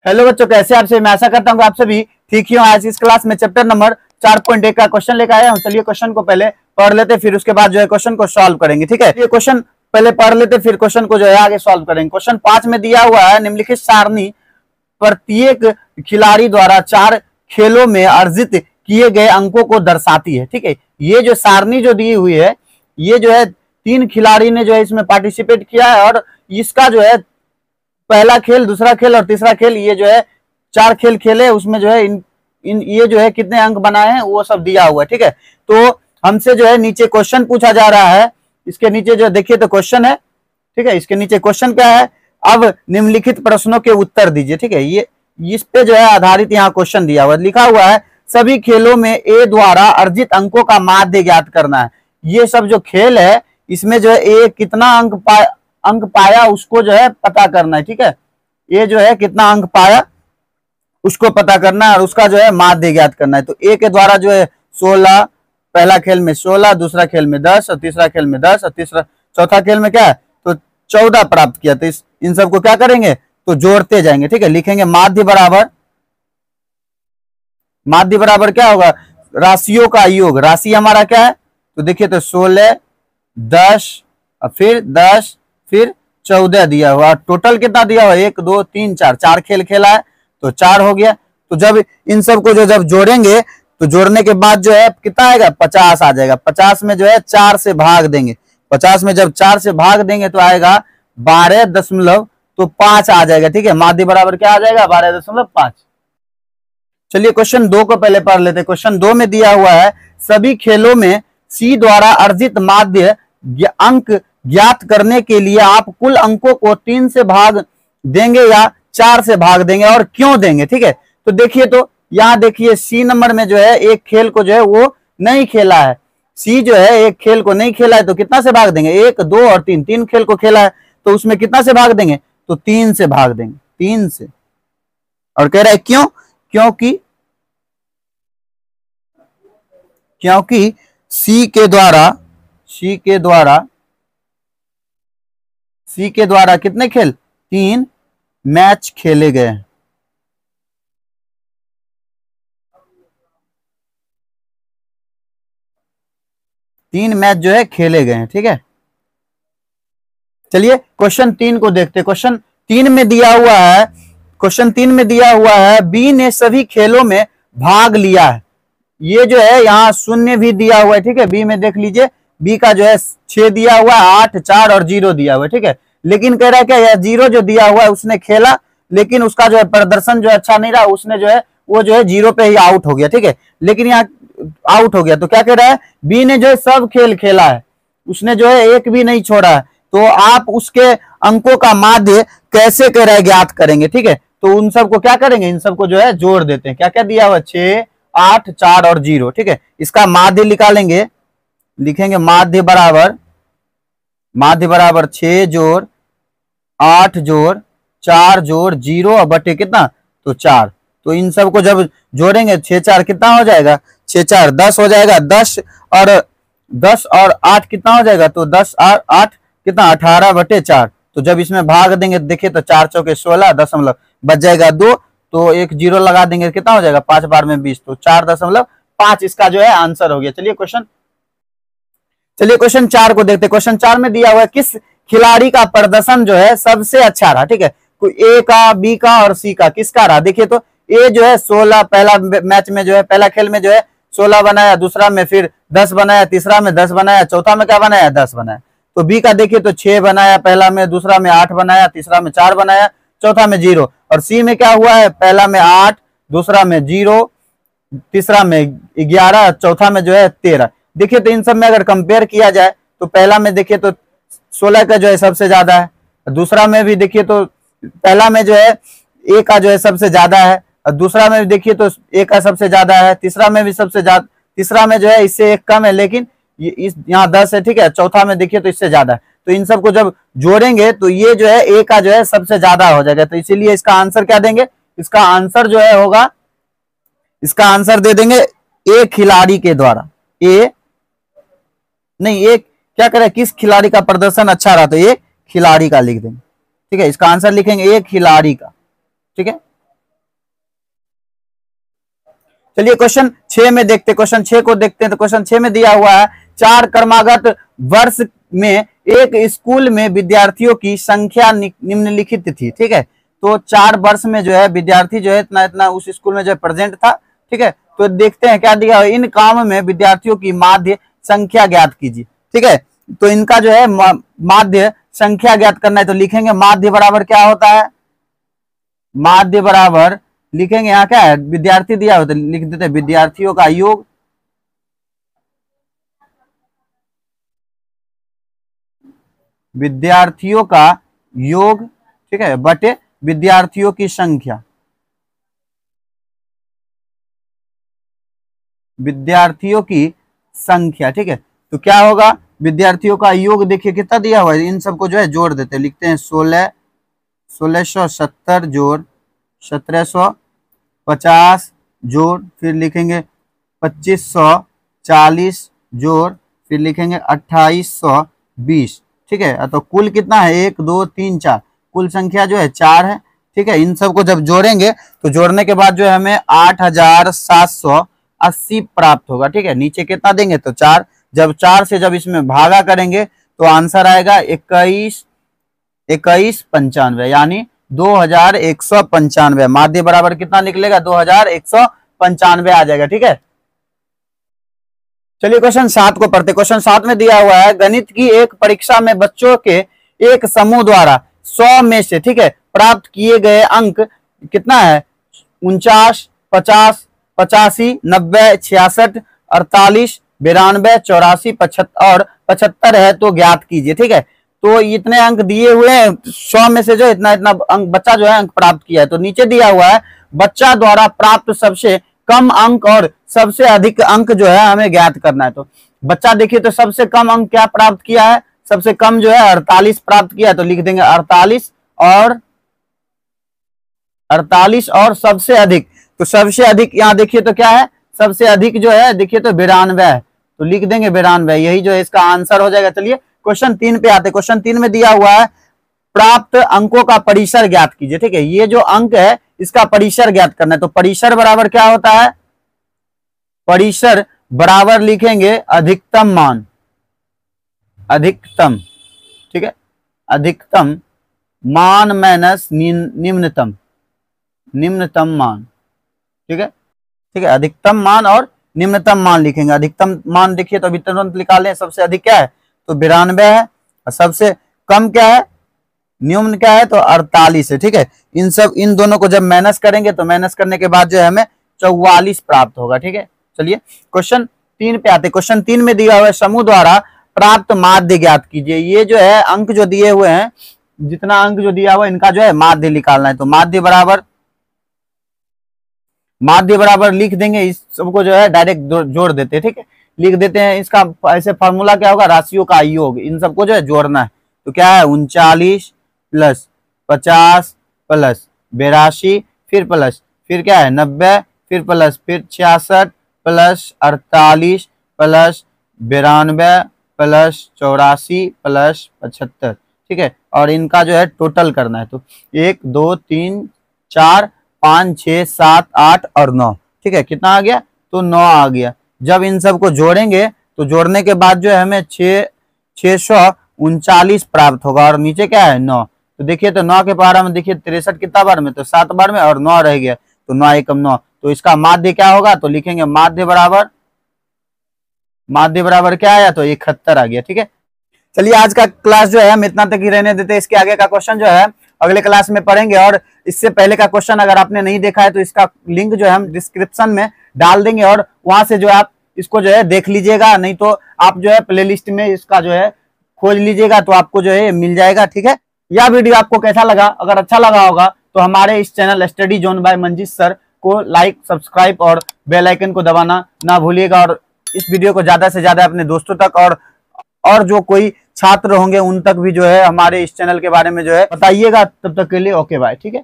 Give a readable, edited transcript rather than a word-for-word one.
Hello बच्चों, कैसे आपसे मैं आशा करता हूँ कि आप सभी ठीक ही हो। आज इस क्लास में चैप्टर नंबर 4.1 का क्वेश्चन लेकर आया हूँ। चलिए क्वेश्चन को पहले पढ़ लेते, फिर उसके बाद जो है क्वेश्चन को सॉल्व करेंगे। ठीक है, ये क्वेश्चन पहले पढ़ लेते, फिर क्वेश्चन को जो है आगे सॉल्व करेंगे। क्वेश्चन 5 में दिया हुआ है, निम्नलिखित सारणी प्रत्येक खिलाड़ी द्वारा 4 खेलों में अर्जित किए गए अंकों को दर्शाती है। ठीक है, ये जो सारणी जो दी हुई है, ये जो है 3 खिलाड़ी ने जो है इसमें पार्टिसिपेट किया है और इसका जो है पहला खेल, दूसरा खेल और तीसरा खेल, ये जो है 4 खेल खेले, उसमें जो है इन ये जो है कितने अंक बनाए हैं वो सब दिया हुआ है। ठीक है, तो हमसे जो है नीचे क्वेश्चन पूछा जा रहा है। इसके नीचे जो देखिए तो क्वेश्चन है। ठीक है, इसके नीचे क्वेश्चन क्या है, अब निम्नलिखित प्रश्नों के उत्तर दीजिए। ठीक है, ये इस पे जो है आधारित यहाँ क्वेश्चन दिया हुआ है। लिखा हुआ है सभी खेलों में ए द्वारा अर्जित अंकों का माध्य ज्ञात करना है। ये सब जो खेल है इसमें जो है ए कितना अंक पाया उसको जो है पता करना है। ठीक है, ये जो है कितना अंक पाया उसको पता करना है और उसका जो है माध्य ज्ञात करना है। तो ए के द्वारा जो है 16, पहला खेल में 16, दूसरा खेल में 10 और तीसरा खेल में 10 और चौथा खेल में क्या है तो 14 प्राप्त किया। तो इन सबको क्या करेंगे तो जोड़ते जाएंगे। ठीक है, लिखेंगे माध्य बराबर क्या होगा, राशियों का योग। राशि हमारा क्या है तो देखिए तो 16, 10 और फिर 10 फिर 14 दिया हुआ। टोटल कितना दिया हुआ 1 2 3 4, 4 खेल खेला है तो 4 हो गया। तो जब इन सबको जो जब जोड़ेंगे तो जोड़ने के बाद जो है कितना आएगा 50 आ जाएगा। 50 में जो है 4 से भाग देंगे। 50 में जब 4 से भाग देंगे तो आएगा 12.5 आ जाएगा। ठीक है, माध्य बराबर क्या आ जाएगा 12.5। चलिए क्वेश्चन 2 को पहले पढ़ लेते। क्वेश्चन 2 में दिया हुआ है सभी खेलों में सी द्वारा अर्जित माध्य अंक ज्ञात करने के लिए आप कुल अंकों को 3 से भाग देंगे या 4 से भाग देंगे और क्यों देंगे। ठीक है, तो देखिए तो यहाँ देखिए सी नंबर में जो है एक खेल को जो है वो नहीं खेला है। सी जो है एक खेल को नहीं खेला है तो कितना से भाग देंगे 1 2 और 3, 3 खेल को खेला है तो उसमें कितना से भाग देंगे तो 3 से भाग देंगे, 3 से। और कह रहा है क्यों, क्योंकि सी के द्वारा कितने खेल 3 मैच खेले गए हैं। 3 मैच जो है खेले गए हैं। ठीक है, चलिए क्वेश्चन 3 को देखते। क्वेश्चन 3 में दिया हुआ है बी ने सभी खेलों में भाग लिया है। ये जो है यहाँ 0 भी दिया हुआ है। ठीक है, बी में देख लीजिए, बी का जो है 6 दिया हुआ है, 8 4 और 0 दिया हुआ है। ठीक है, लेकिन कह रहा है क्या यह 0 जो दिया हुआ है उसने खेला लेकिन उसका जो है प्रदर्शन जो अच्छा नहीं रहा, उसने जो है वो जो है 0 पे ही आउट हो गया। ठीक है, लेकिन यहाँ आउट हो गया तो क्या कह रहा है बी ने जो है सब खेल खेला है, उसने जो है एक भी नहीं छोड़ा है। तो आप उसके अंकों का माध्य कैसे कह रहा है ज्ञात करेंगे। ठीक है, तो उन सबको क्या करेंगे, इन सबको जो है जोड़ देते हैं। क्या क्या दिया हुआ 6 8 4 और 0। ठीक है, इसका माध्य निकालेंगे, लिखेंगे माध्य बराबर 6 जोड़ 8 जोड़ 4 जोड़ 0 और बटे कितना तो 4। तो इन सबको जब जोड़ेंगे 6 4 कितना हो जाएगा 6 4 10 हो जाएगा। 10 और 8 कितना हो जाएगा तो 10 और 8 कितना 18/4। तो जब इसमें भाग देंगे देखिए तो 4 चौके 16 दशमलव बच जाएगा 2, तो एक 0 लगा देंगे कितना हो जाएगा 5 बार में 20, तो 4.5 इसका जो है आंसर हो गया। चलिए क्वेश्चन 4 को देखते। क्वेश्चन 4 में दिया हुआ है किस खिलाड़ी का प्रदर्शन जो है सबसे अच्छा रहा। ठीक है, कोई ए का, बी का और सी का, किसका रहा। देखिए तो ए जो है 16, पहला मैच में जो है पहला खेल में जो है 16 बनाया, दूसरा में फिर 10 बनाया, तीसरा में 10 बनाया, चौथा में क्या बनाया 10 बनाया। तो बी का देखिए तो 6 बनाया पहला में, दूसरा में 8 बनाया, तीसरा में 4 बनाया, चौथा में 0। और सी में क्या हुआ है पहला में 8, दूसरा में 0, तीसरा में 11, चौथा में जो है 13। देखिए तो इन सब में अगर कंपेयर किया जाए तो पहला में देखिए तो 16 का जो है सबसे ज्यादा है, दूसरा में भी देखिए तो पहला में जो है ए का जो है सबसे ज्यादा है, और दूसरा में भी देखिए तो ए का सबसे ज्यादा है, तीसरा में भी सबसे ज्यादा, तीसरा में जो है इससे एक कम है लेकिन यहाँ 10 है। ठीक है, चौथा में देखिए तो इससे ज्यादा है। तो इन सबको जब जोड़ेंगे तो ये जो है ए का जो है सबसे ज्यादा हो जाएगा। तो इसीलिए इसका आंसर क्या देंगे, इसका आंसर जो है होगा, इसका आंसर दे देंगे ए खिलाड़ी के द्वारा। ए नहीं, एक क्या करें किस खिलाड़ी का प्रदर्शन अच्छा रहा तो ये खिलाड़ी का लिख देंगे। ठीक है, इसका आंसर लिखेंगे एक खिलाड़ी का। ठीक है, चलिए क्वेश्चन 6 में देखते, क्वेश्चन 6 को देखते हैं। तो क्वेश्चन 6 में दिया हुआ है 4 क्रमागत वर्ष में एक स्कूल में विद्यार्थियों की संख्या निम्नलिखित थी। ठीक है, तो 4 वर्ष में जो है विद्यार्थी जो है इतना इतना उस स्कूल में जो है प्रेजेंट था। ठीक है, तो देखते हैं क्या दिया हुआ। इन काम में विद्यार्थियों की माध्य संख्या ज्ञात कीजिए। ठीक है, तो इनका जो है माध्य संख्या ज्ञात करना है। तो लिखेंगे माध्य बराबर क्या होता है, माध्य बराबर लिखेंगे यहाँ क्या है, विद्यार्थी दिया होता है, लिख देते हैं विद्यार्थियों का योग, विद्यार्थियों का योग, ठीक है, बटे विद्यार्थियों की संख्या, विद्यार्थियों की संख्या। ठीक है, तो क्या होगा, विद्यार्थियों का योग देखिए कितना दिया हुआ है, इन सबको जो है जोड़ देते हैं, लिखते हैं 1670 जोड़ 1750 जोड़, फिर लिखेंगे 2540 जोड़, फिर लिखेंगे 2820। ठीक है, तो कुल कितना है 1 2 3 4, कुल संख्या जो है 4 है। ठीक है, इन सबको जब जोड़ेंगे तो जोड़ने के बाद जो है हमें 8780 प्राप्त होगा। ठीक है, नीचे कितना देंगे तो 4, जब 4 से जब इसमें भागा करेंगे तो आंसर आएगा 2195 यानी 2195। माध्य बराबर कितना निकलेगा 2195 आ जाएगा। ठीक है, चलिए क्वेश्चन 7 को पढ़ते। क्वेश्चन 7 में दिया हुआ है गणित की एक परीक्षा में बच्चों के एक समूह द्वारा 100 में से, ठीक है, प्राप्त किए गए अंक कितना है 49 50 85 90 66 48 92 84 75 और 75 है, तो ज्ञात कीजिए। ठीक है, तो इतने अंक दिए हुए हैं 100 में से जो इतना इतना अंक बच्चा जो है अंक प्राप्त किया है। तो नीचे दिया हुआ है बच्चा द्वारा प्राप्त सबसे कम अंक और सबसे अधिक अंक जो है हमें ज्ञात करना है। तो बच्चा देखिए तो सबसे कम अंक क्या प्राप्त किया है, सबसे कम जो है 48 प्राप्त किया है, तो लिख देंगे 48 और सबसे अधिक, तो सबसे अधिक यहाँ देखिए तो क्या है, सबसे अधिक जो है देखिए तो 92 है, तो लिख देंगे 92, यही जो है इसका आंसर हो जाएगा। चलिए क्वेश्चन 3 पे आते। क्वेश्चन 3 में दिया हुआ है प्राप्त अंकों का परिसर ज्ञात कीजिए। ठीक है, ये जो अंक है इसका परिसर ज्ञात करना है। तो परिसर बराबर क्या होता है, परिसर बराबर लिखेंगे अधिकतम मान, अधिकतम, ठीक है, अधिकतम मान माइनस निम्नतम, निम्नतम मान। ठीक है, ठीक है, अधिकतम मान और निम्नतम मान लिखेंगे। अधिकतम मान देखिए तो अभी तुरंत निकाल लें, सबसे अधिक क्या है तो 92 है, और सबसे कम क्या है, निम्न क्या है तो 48 है। ठीक है, इन दोनों को जब माइनस करेंगे तो माइनस करने के बाद जो है हमें 44 प्राप्त होगा। ठीक है, चलिए क्वेश्चन 3 पे आते। क्वेश्चन 3 में दिया हुआ है समूह द्वारा प्राप्त माध्य ज्ञात कीजिए। ये जो है अंक जो दिए हुए हैं, जितना अंक जो दिया हुआ है इनका जो है माध्य निकालना है। तो माध्य बराबर लिख देंगे, इस सबको जो है डायरेक्ट जोड़ देते हैं। ठीक है, लिख देते हैं, इसका ऐसे फार्मूला क्या होगा, राशियों का योग, इन सबको जो है जोड़ना है। तो क्या है 39 प्लस 50 प्लस 82 फिर प्लस फिर क्या है 90 फिर प्लस फिर 66 प्लस 48 प्लस 92 प्लस 84 प्लस 75। ठीक है, और इनका जो है टोटल करना है। तो 1 2 3 4 5 6 7 8 और 9। ठीक है, कितना आ गया तो 9 आ गया। जब इन सबको जोड़ेंगे तो जोड़ने के बाद जो है हमें 639 प्राप्त होगा, और नीचे क्या है 9। तो देखिए तो 9 के पारा में देखिए 63 कितना बार में तो 7 बार में, और 9 रह गया, तो 9 एकम 9। तो इसका माध्य क्या होगा, तो लिखेंगे माध्य बराबर क्या आया तो 71 आ गया। ठीक है, चलिए आज का क्लास जो है हम इतना तक ही रहने देते हैं। इसके आगे का क्वेश्चन जो है अगले क्लास में पढ़ेंगे, और इससे पहले का क्वेश्चन अगर आपने नहीं देखा है तो इसका लिंक जो है हम डिस्क्रिप्शन में डाल देंगे, और वहां से जो है आप इसको जो है देख लीजिएगा, नहीं तो आप जो है प्लेलिस्ट में इसका जो है खोज लीजिएगा तो आपको जो है मिल जाएगा। ठीक है, यह वीडियो आपको कैसा लगा, अगर अच्छा लगा होगा तो हमारे इस channel study zone by Manjeet sir को लाइक सब्सक्राइब और बेल आइकन को दबाना ना भूलिएगा, और इस वीडियो को ज्यादा से ज्यादा अपने दोस्तों तक और जो कोई छात्र होंगे उन तक भी जो है हमारे इस चैनल के बारे में जो है बताइएगा। तब तक के लिए ओके बाय। ठीक है।